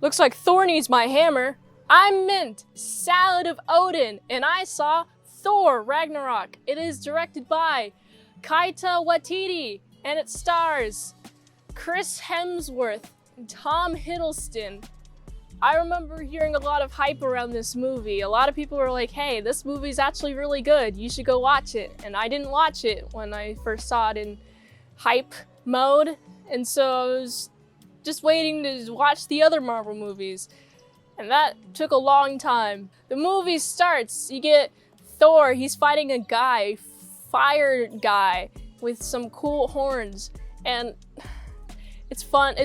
Looks like Thor needs my hammer. I'm Mint, Salad of Odin, and I saw Thor Ragnarok. It is directed by Taika Waititi, and it stars Chris Hemsworth and Tom Hiddleston. I remember hearing a lot of hype around this movie. A lot of people were like, hey, this movie's actually really good. You should go watch it. And I didn't watch it when I first saw it in hype mode. And so I was just waiting to watch the other Marvel movies. And that took a long time. The movie starts, you get Thor, he's fighting a guy, fire guy, with some cool horns. And it's fun,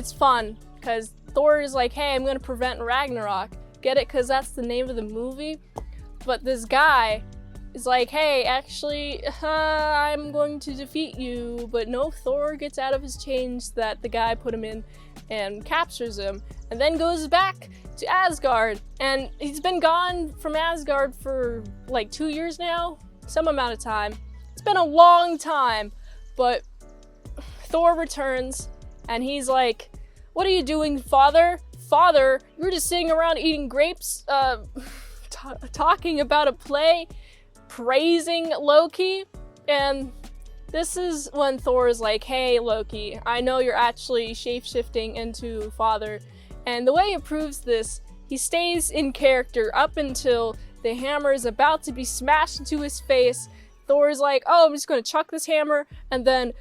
because Thor is like, hey, I'm gonna prevent Ragnarok. Get it? Because that's the name of the movie. But this guy is like, hey, actually, I'm going to defeat you. But no, Thor gets out of his chains that the guy put him in and captures him. And then goes back to Asgard. And he's been gone from Asgard for like 2 years now. Some amount of time. It's been a long time. But Thor returns and he's like, what are you doing, father? Father, you're just sitting around eating grapes, talking about a play, praising Loki. And this is when Thor is like, hey, Loki, I know you're actually shape-shifting into father. And the way he proves this, he stays in character up until the hammer is about to be smashed into his face. Thor's like, oh, I'm just gonna chuck this hammer and then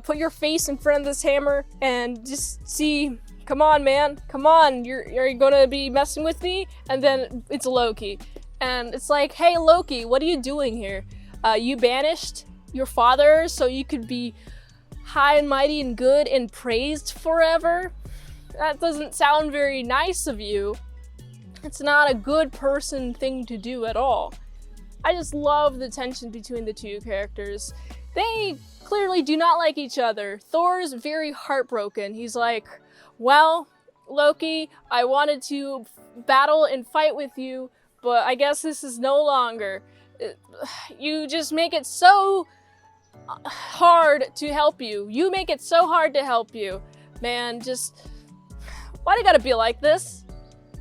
put your face in front of this hammer and just see, come on, man, come on, you're gonna be messing with me? And then it's Loki. And it's like, hey, Loki, what are you doing here? You banished your father so you could be high and mighty and good and praised forever? That doesn't sound very nice of you. It's not a good person thing to do at all. I just love the tension between the two characters. They clearly do not like each other. Thor's very heartbroken. He's like, well, Loki, I wanted to battle and fight with you, but I guess this is no longer. You just make it so hard to help you. You make it so hard to help you. Man, just, why do you gotta be like this?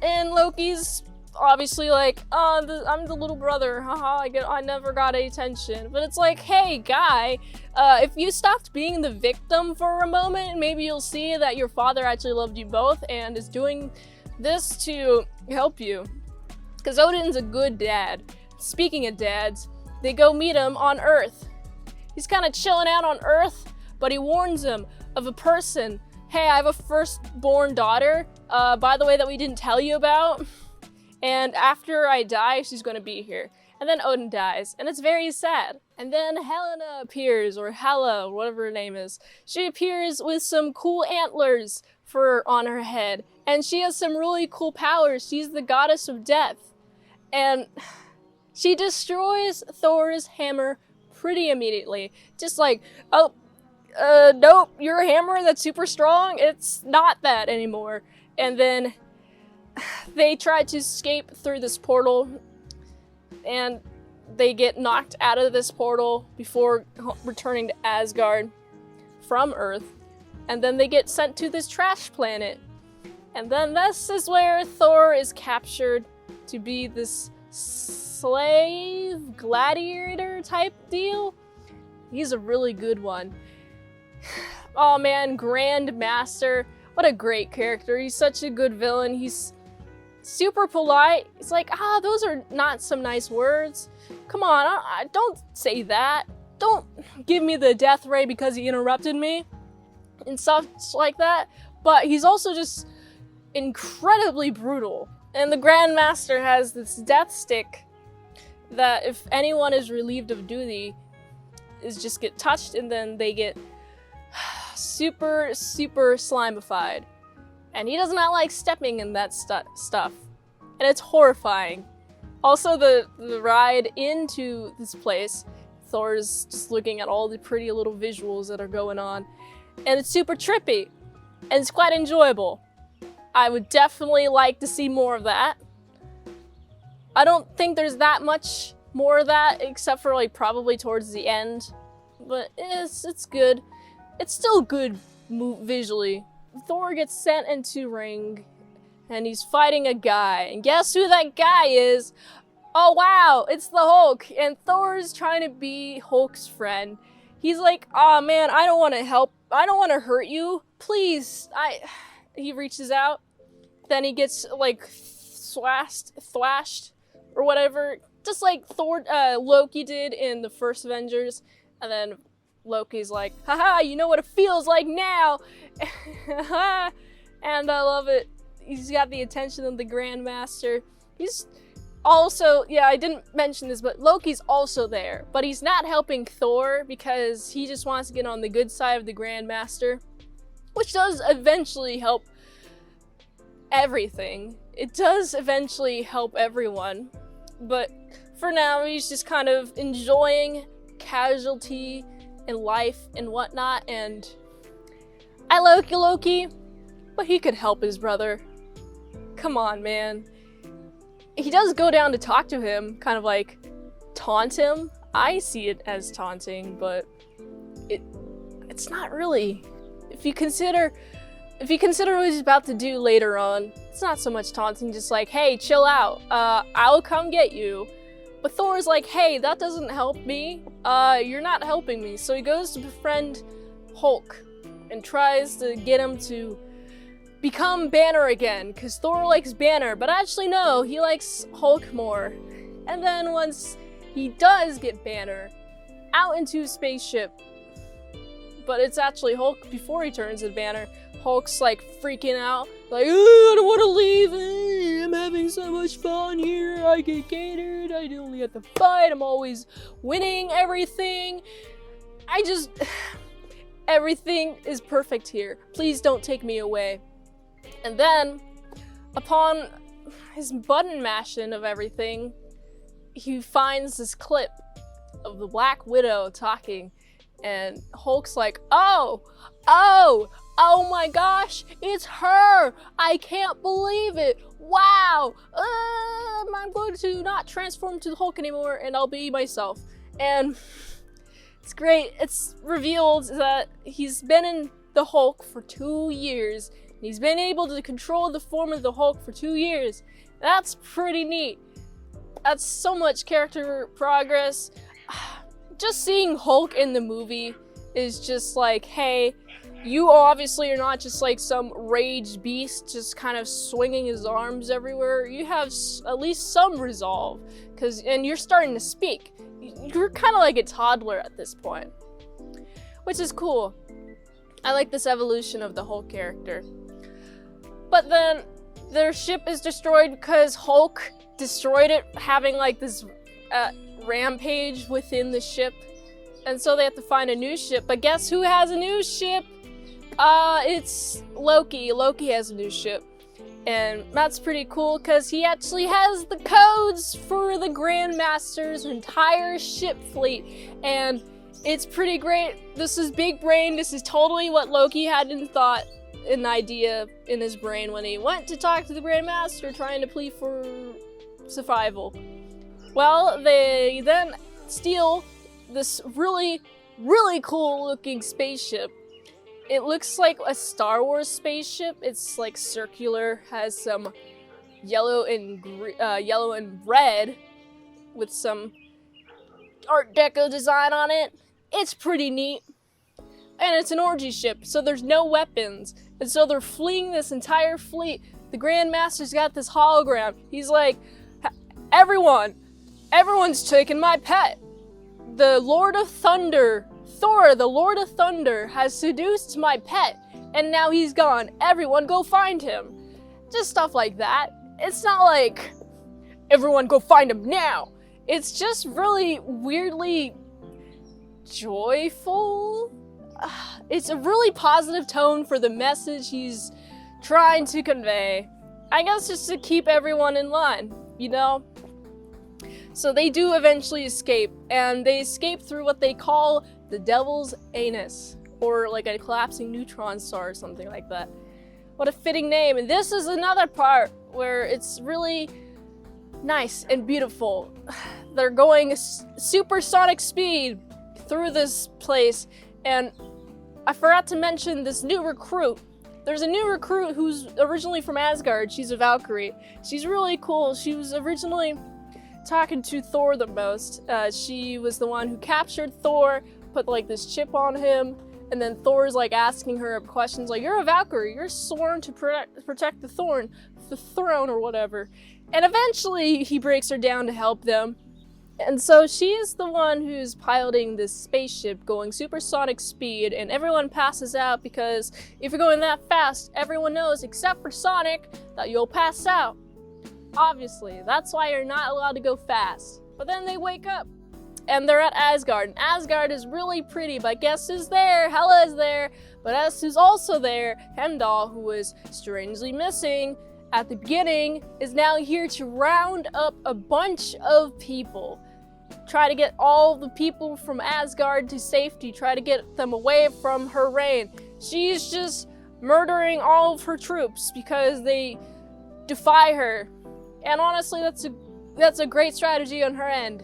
And Loki's obviously like, I'm the little brother, haha, I never got any attention. But it's like, hey, guy, if you stopped being the victim for a moment, maybe you'll see that your father actually loved you both and is doing this to help you. Because Odin's a good dad. Speaking of dads, they go meet him on Earth. He's kind of chilling out on Earth, but he warns him of a person. Hey, I have a firstborn daughter, by the way, that we didn't tell you about. And after I die, she's gonna be here. And then Odin dies, and it's very sad. And then Helena appears, or Hela, whatever her name is. She appears with some cool antlers on her head. And she has some really cool powers. She's the goddess of death. And she destroys Thor's hammer pretty immediately. Just like, oh, nope, your hammer that's super strong, it's not that anymore. And then they try to escape through this portal, and they get knocked out of this portal before returning to Asgard from Earth, and then they get sent to this trash planet. And then this is where Thor is captured to be this slave gladiator type deal. He's a really good one. Oh man, Grand Master, what a great character. He's such a good villain. He's super polite. It's like, those are not some nice words. Come on, don't say that. Don't give me the death ray because he interrupted me and stuff like that. But he's also just incredibly brutal. And the Grand Master has this death stick that if anyone is relieved of duty, is just get touched and then they get super slimified. And he does not like stepping in that stuff. And it's horrifying. Also, the ride into this place, Thor's just looking at all the pretty little visuals that are going on. And it's super trippy. And it's quite enjoyable. I would definitely like to see more of that. I don't think there's that much more of that, except for like probably towards the end. But it's good. It's still good visually. Thor gets sent into ring and he's fighting a guy. And guess who that guy is? Oh wow, it's the Hulk. And Thor's trying to be Hulk's friend. He's like, "Aw man, I don't want to help. I don't want to hurt you. Please." He reaches out. Then he gets like thrashed or whatever, just like Loki did in the first Avengers. And then Loki's like, "Haha, you know what it feels like now." And I love it. He's got the attention of the Grandmaster. He's also, yeah, I didn't mention this, but Loki's also there. But he's not helping Thor because he just wants to get on the good side of the Grandmaster, which does eventually help everything. It does eventually help everyone. But for now, he's just kind of enjoying casualty in life and whatnot. And I like Loki, but he could help his brother. Come on, man. He does go down to talk to him, kind of like taunt him. I see it as taunting, but it's not really. If you consider what he's about to do later on, it's not so much taunting, just like, "Hey, chill out. I'll come get you." But Thor's like, "Hey, that doesn't help me. You're not helping me." So he goes to befriend Hulk and tries to get him to become Banner again, because Thor likes Banner, but actually no, he likes Hulk more. And then once he does get Banner out into a spaceship, but it's actually Hulk before he turns into Banner, Hulk's like freaking out, like, "Oh, I don't want to leave. I'm having so much fun here. I get catered. I only have to fight. I'm always winning everything. Everything is perfect here. Please don't take me away." And then, upon his button mashing of everything, he finds this clip of the Black Widow talking, and Hulk's like, oh my gosh, it's her! I can't believe it! Wow! I'm going to not transform to the Hulk anymore, and I'll be myself. And it's great. It's revealed that he's been in the Hulk for 2 years. He's been able to control the form of the Hulk for 2 years. That's pretty neat. That's so much character progress. Just seeing Hulk in the movie is just like, hey, you obviously are not just like some rage beast just kind of swinging his arms everywhere. You have at least some resolve, and you're starting to speak. You're kind of like a toddler at this point, which is cool. I like this evolution of the Hulk character. But then their ship is destroyed because Hulk destroyed it, having like this rampage within the ship. And so they have to find a new ship. But guess who has a new ship? It's Loki. Loki has a new ship. And that's pretty cool because he actually has the codes for the Grandmaster's entire ship fleet. And it's pretty great. This is big brain. This is totally what Loki had in thought. An idea in his brain when he went to talk to the Grandmaster trying to plead for survival. Well, they then steal this really, really cool looking spaceship. It looks like a Star Wars spaceship. It's like circular, has some yellow and red with some Art Deco design on it. It's pretty neat. And it's an orgy ship, so there's no weapons. And so they're fleeing this entire fleet. The Grandmaster's got this hologram. He's like, everyone's taken my pet. The Lord of Thunder, Thor, the Lord of Thunder, has seduced my pet, and now he's gone. Everyone go find him. Just stuff like that. It's not like, everyone go find him now. It's just really weirdly joyful. It's a really positive tone for the message he's trying to convey. I guess just to keep everyone in line, you know? So they do eventually escape, and they escape through what they call the Devil's Anus, or like a collapsing neutron star or something like that. What a fitting name. And this is another part where it's really nice and beautiful. They're going supersonic speed through this place, and I forgot to mention this new recruit. there's a new recruit who's originally from Asgard. She's a Valkyrie. She's really cool. She was originally talking to Thor the most. She was the one who captured Thor, put like this chip on him, and then Thor's like asking her questions like, "You're a Valkyrie. You're sworn to protect the throne or whatever." And eventually he breaks her down to help them. And so she is the one who's piloting this spaceship going supersonic speed, and everyone passes out because if you're going that fast, everyone knows, except for Sonic, that you'll pass out. Obviously, that's why you're not allowed to go fast. But then they wake up, and they're at Asgard. And Asgard is really pretty, but guess who's there? Hela is there. But guess who's also there? Heimdall, who was strangely missing at the beginning, is now here to round up a bunch of people. Try to get all the people from Asgard to safety. Try to get them away from her reign. She's just murdering all of her troops because they defy her. And honestly, that's a great strategy on her end.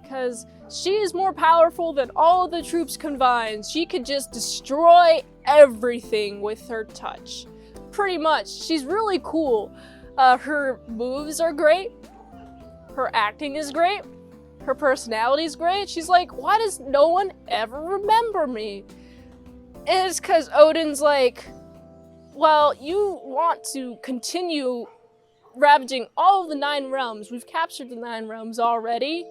Because she is more powerful than all of the troops combined. She could just destroy everything with her touch. Pretty much. She's really cool. Her moves are great. Her acting is great. Her personality is great. She's like, why does no one ever remember me? And it's because Odin's like, well, you want to continue ravaging all of the 9 realms. We've captured the 9 realms already.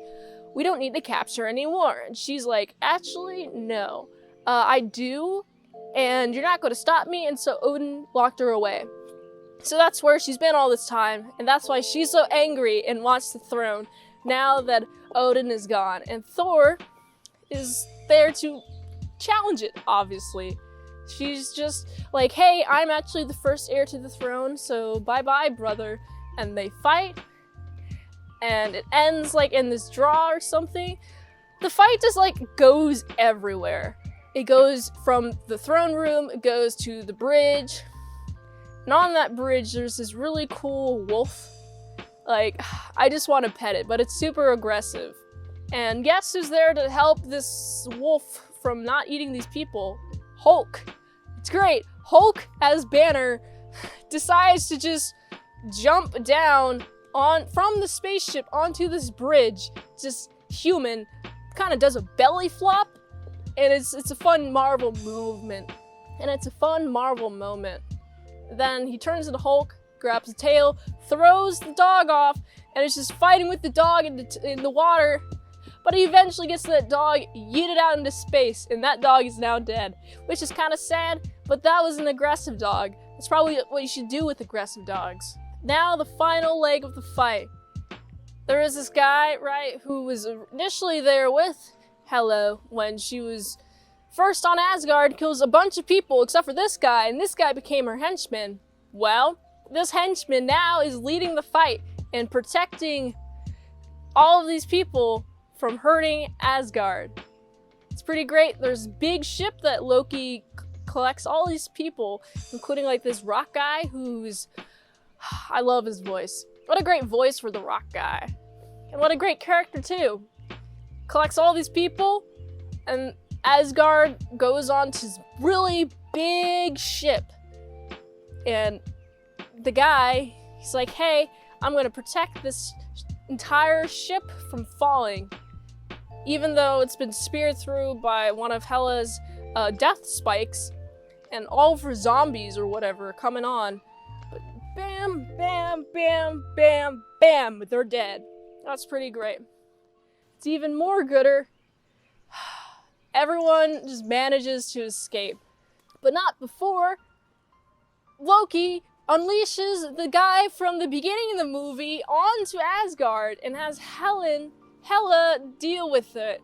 We don't need to capture any more. And she's like, actually, no. I do, and you're not going to stop me. And so Odin locked her away. So that's where she's been all this time, and that's why she's so angry and wants the throne now that Odin is gone. And Thor is there to challenge it, obviously. She's just like, hey, I'm actually the first heir to the throne, so bye-bye, brother. And they fight, and it ends like in this draw or something. The fight just like goes everywhere. It goes from the throne room, it goes to the bridge. And on that bridge, there's this really cool wolf. Like, I just want to pet it, but it's super aggressive. And guess who's there to help this wolf from not eating these people? Hulk. It's great. Hulk, as Banner, decides to just jump down from the spaceship onto this bridge. Just human. Kind of does a belly flop. And it's a fun Marvel movement. And it's a fun Marvel moment. Then he turns into Hulk, grabs the tail, throws the dog off, and is just fighting with the dog in the water. But he eventually gets that dog yeeted out into space, and that dog is now dead. Which is kind of sad, but that was an aggressive dog. That's probably what you should do with aggressive dogs. Now the final leg of the fight. There is this guy, right, who was initially there with Hela when she was first on Asgard, kills a bunch of people except for this guy, and this guy became her henchman. Well, this henchman now is leading the fight and protecting all of these people from hurting Asgard. It's pretty great. There's a big ship that Loki collects all these people, including like this rock guy who's... I love his voice. What a great voice for the rock guy. And what a great character too. Collects all these people, and Asgard goes on to this really big ship. And the guy, he's like, hey, I'm gonna protect this entire ship from falling. Even though it's been speared through by one of Hela's death spikes, and all of her zombies or whatever are coming on. But bam, bam, bam, bam, bam, they're dead. That's pretty great. It's even more gooder. Everyone just manages to escape. But not before Loki unleashes the guy from the beginning of the movie onto Asgard and has Hela deal with it.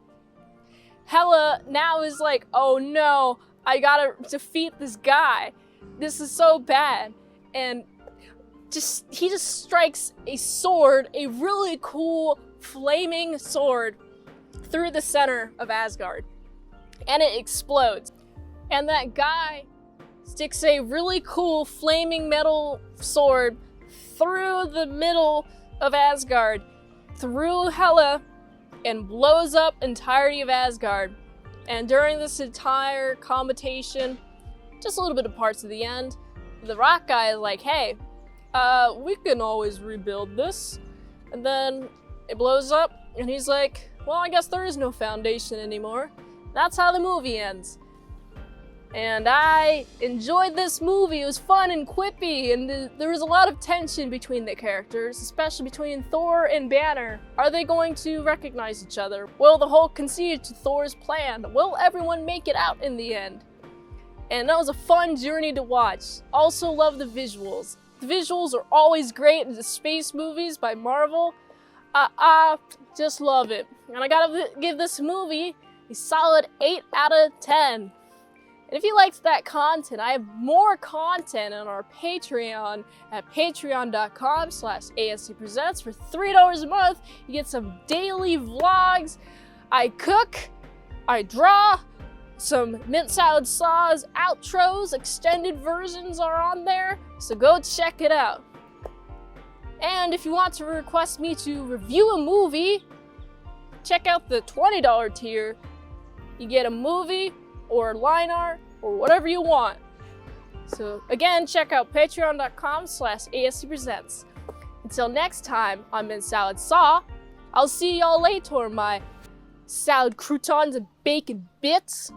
Hela now is like, oh no, I gotta defeat this guy. This is so bad. And he just strikes a sword, a really cool flaming sword, through the center of Asgard. And it explodes. And that guy sticks a really cool flaming metal sword through the middle of Asgard, through Hela, and blows up entirety of Asgard. And during this entire combatation, just a little bit of parts at the end. The rock guy is like, hey, we can always rebuild this. And then it blows up, and he's like, well, I guess there is no foundation anymore. That's how the movie ends. And I enjoyed this movie. It was fun and quippy, and there was a lot of tension between the characters, especially between Thor and Banner. Are they going to recognize each other? Will the Hulk concede to Thor's plan? Will everyone make it out in the end? And that was a fun journey to watch. Also love the visuals. The visuals are always great in the space movies by Marvel. I just love it. And I gotta give this movie a solid 8 out of 10. And if you liked that content, I have more content on our Patreon at patreon.com/ASEPresents. For $3 a month, you get some daily vlogs. I cook, I draw, some mint salad saws, outros, extended versions are on there, so go check it out. And if you want to request me to review a movie, check out the $20 tier. You get a movie or line art or whatever you want. So again, check out patreon.com/ASEPresents. Until next time, I'm Mint Salad Saw. I'll see y'all later, my salad croutons and bacon bits.